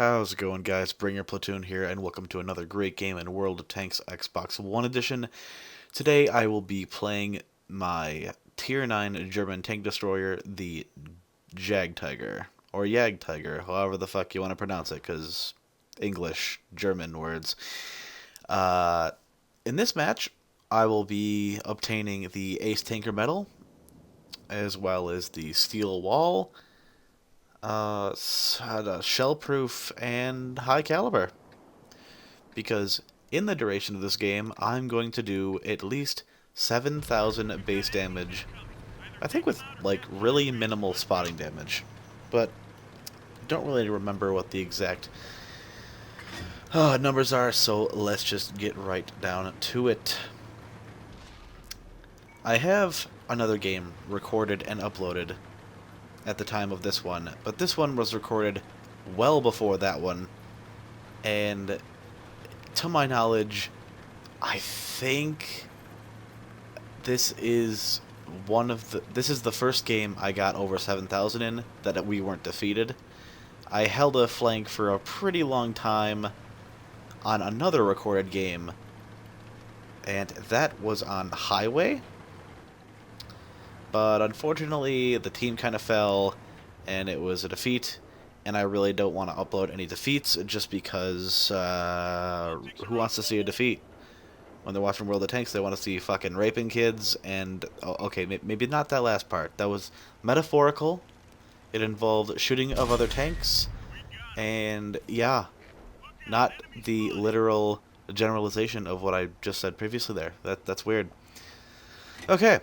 How's it going, guys? Bring Your Platoon here, and welcome to another great game in World of Tanks Xbox One Edition. Today I will be playing my Tier 9 German tank destroyer, the Jagdtiger, or Jagdtiger, however the fuck you want to pronounce it, because English, German words. Uh, in this match, I will be obtaining the Ace Tanker medal, as well as the Steel Wall, shell proof and high caliber. Because in the duration of this game, I'm going to do at least 7,000 base damage. I think with like really minimal spotting damage, but don't really remember what the exact numbers are. So let's just get right down to it. I have another game recorded and uploaded at the time of this one, but this one was recorded well before that one, and to my knowledge, I think this is the first game I got over 7,000 in that we weren't defeated. I held a flank for a pretty long time on another recorded game, and that was on Highway. But unfortunately, the team kind of fell, and it was a defeat, and I really don't want to upload any defeats, just because, who wants to see a defeat? When they're watching World of Tanks, they want to see fucking raping kids, and, okay, maybe not that last part. That was metaphorical. It involved shooting of other tanks, and, yeah, not the literal generalization of what I just said previously there. That's weird. Okay.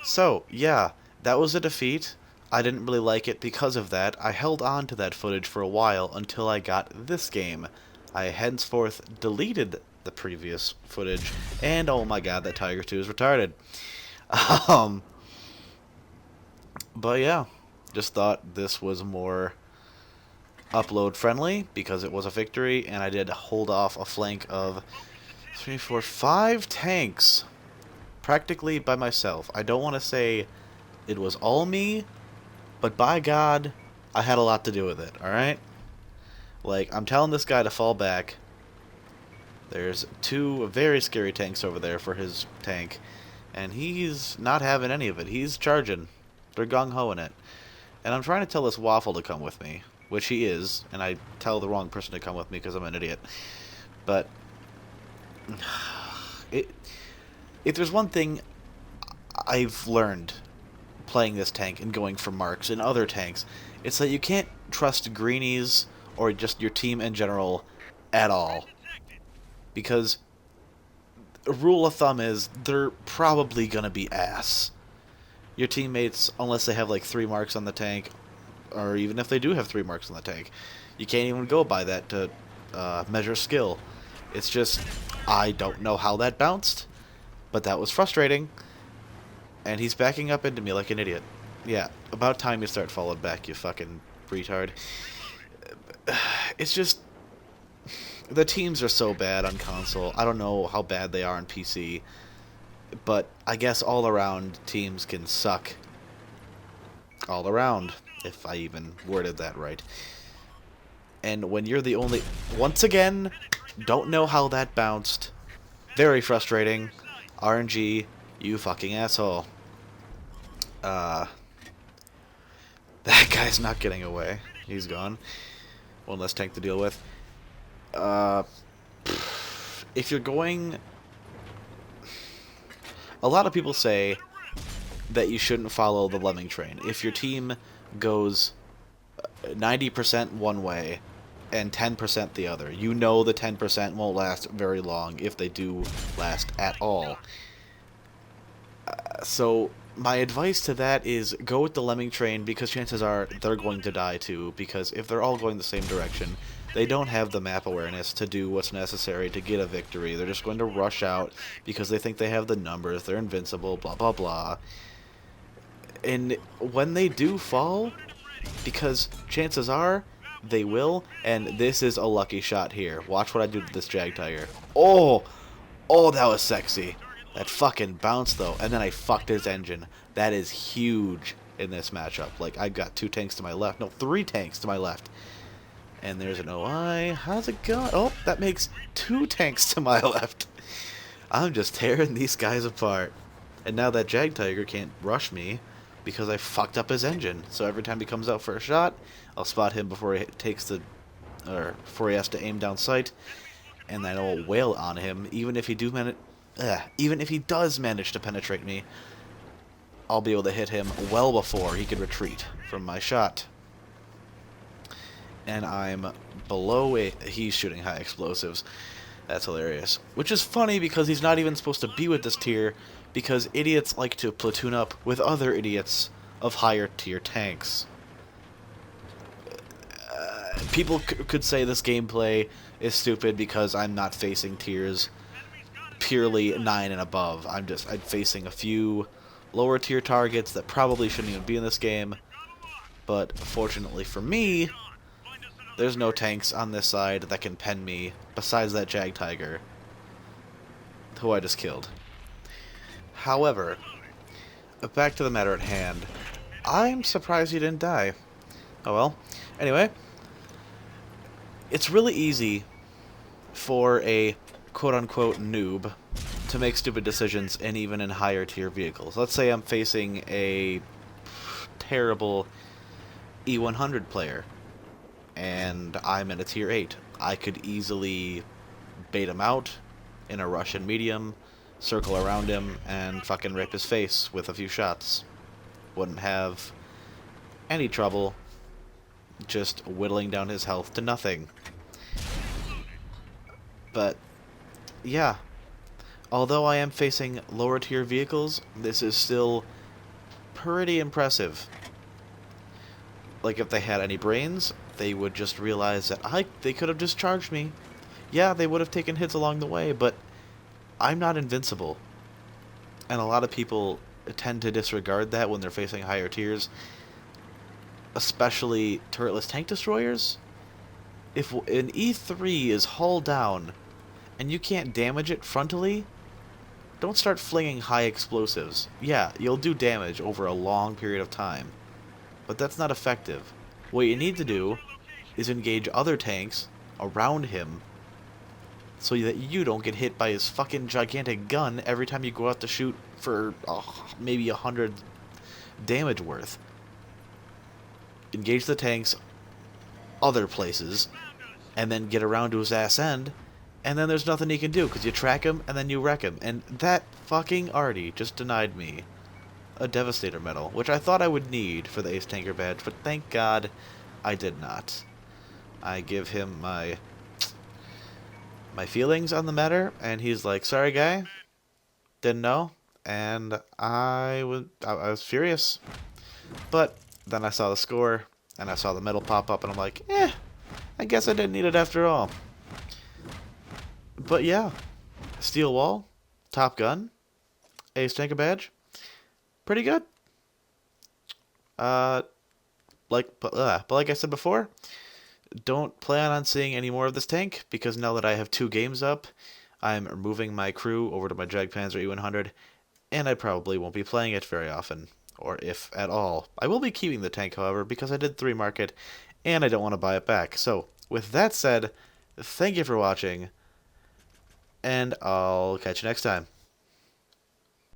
So, yeah, that was a defeat. I didn't really like it because of that. I held on to that footage for a while until I got this game. I henceforth deleted the previous footage, and oh my god, that Tiger 2 is retarded. But yeah, just thought this was more upload friendly because it was a victory, and I did hold off a flank of 3, 4, 5 tanks. Practically by myself. I don't want to say it was all me, but by God, I had a lot to do with it, alright? Like, I'm telling this guy to fall back. There's 2 very scary tanks over there for his tank, and he's not having any of it. He's charging. They're gung-ho in it. And I'm trying to tell this Waffle to come with me, which he is, and I tell the wrong person to come with me because I'm an idiot. But if there's one thing I've learned playing this tank and going for marks in other tanks, it's that you can't trust greenies or just your team in general at all. Because a rule of thumb is they're probably going to be ass. Your teammates, unless they have like 3 marks on the tank, or even if they do have 3 marks on the tank, you can't even go by that to measure skill. It's just, I don't know how that bounced. But that was frustrating, and he's backing up into me like an idiot. Yeah, about time you start falling back, you fucking retard. It's just, the teams are so bad on console. I don't know how bad they are on PC, but I guess all around teams can suck. All around, if I even worded that right. And when you're the only, once again, don't know how that bounced. Very frustrating. RNG, you fucking asshole. That guy's not getting away. He's gone. One less tank to deal with. If you're going... A lot of people say that you shouldn't follow the lemming train. If your team goes 90% one way and 10% the other, you know the 10% won't last very long if they do last at all. So my advice to that is go with the lemming train, because chances are they're going to die too, because if they're all going the same direction, they don't have the map awareness to do what's necessary to get a victory. They're just going to rush out because they think they have the numbers, they're invincible, blah blah blah. And when they do fall, because chances are they will, and this is a lucky shot here. Watch what I do to this Jagdtiger. Oh, that was sexy. That fucking bounce, though. And then I fucked his engine. That is huge in this matchup. Like, I've got 2 tanks to my left. No, 3 tanks to my left. And there's an OI. How's it going? Oh, that makes 2 tanks to my left. I'm just tearing these guys apart. And now that Jagdtiger can't rush me because I fucked up his engine. So every time he comes out for a shot, I'll spot him before he takes the, or before he has to aim down sight, and then I'll wail on him. Even if he does manage to penetrate me, I'll be able to hit him well before he can retreat from my shot. And I'm below a... He's shooting high explosives. That's hilarious. Which is funny because he's not even supposed to be with this tier, because idiots like to platoon up with other idiots of higher tier tanks. People could say this gameplay is stupid because I'm not facing tiers purely 9 and above. I'm facing a few lower tier targets that probably shouldn't even be in this game. But fortunately for me, there's no tanks on this side that can pen me besides that Jagdtiger, who I just killed. However, back to the matter at hand. I'm surprised he didn't die. Oh well. Anyway, it's really easy for a quote-unquote noob to make stupid decisions, and even in higher tier vehicles. Let's say I'm facing a terrible E100 player, and I'm in a tier 8. I could easily bait him out in a Russian medium, circle around him, and fucking rip his face with a few shots. Wouldn't have any trouble just whittling down his health to nothing. But, yeah. Although I am facing lower tier vehicles, this is still pretty impressive. Like, if they had any brains, they would just realize that they could have just charged me. Yeah, they would have taken hits along the way, but I'm not invincible. And a lot of people tend to disregard that when they're facing higher tiers, especially turretless tank destroyers. If an E3 is hull down and you can't damage it frontally, don't start flinging high explosives. Yeah, you'll do damage over a long period of time, but that's not effective. What you need to do is engage other tanks around him so that you don't get hit by his fucking gigantic gun every time you go out to shoot for maybe 100 damage worth. Engage the tanks other places, and then get around to his ass end, and then there's nothing he can do, because you track him, and then you wreck him. And that fucking Artie just denied me a Devastator medal, which I thought I would need for the Ace Tanker badge, but thank God I did not. I give him my feelings on the matter, and he's like, sorry guy, didn't know, and I was furious. But then I saw the score, and I saw the medal pop up, and I'm like, I guess I didn't need it after all. But yeah, Steel Wall, Top Gun, Ace Tanker badge, pretty good. But like I said before, don't plan on seeing any more of this tank, because now that I have 2 games up, I'm moving my crew over to my Jagdpanzer E100, and I probably won't be playing it very often, or if at all. I will be keeping the tank, however, because I did 3 mark it, and I don't want to buy it back. So, with that said, thank you for watching, and I'll catch you next time.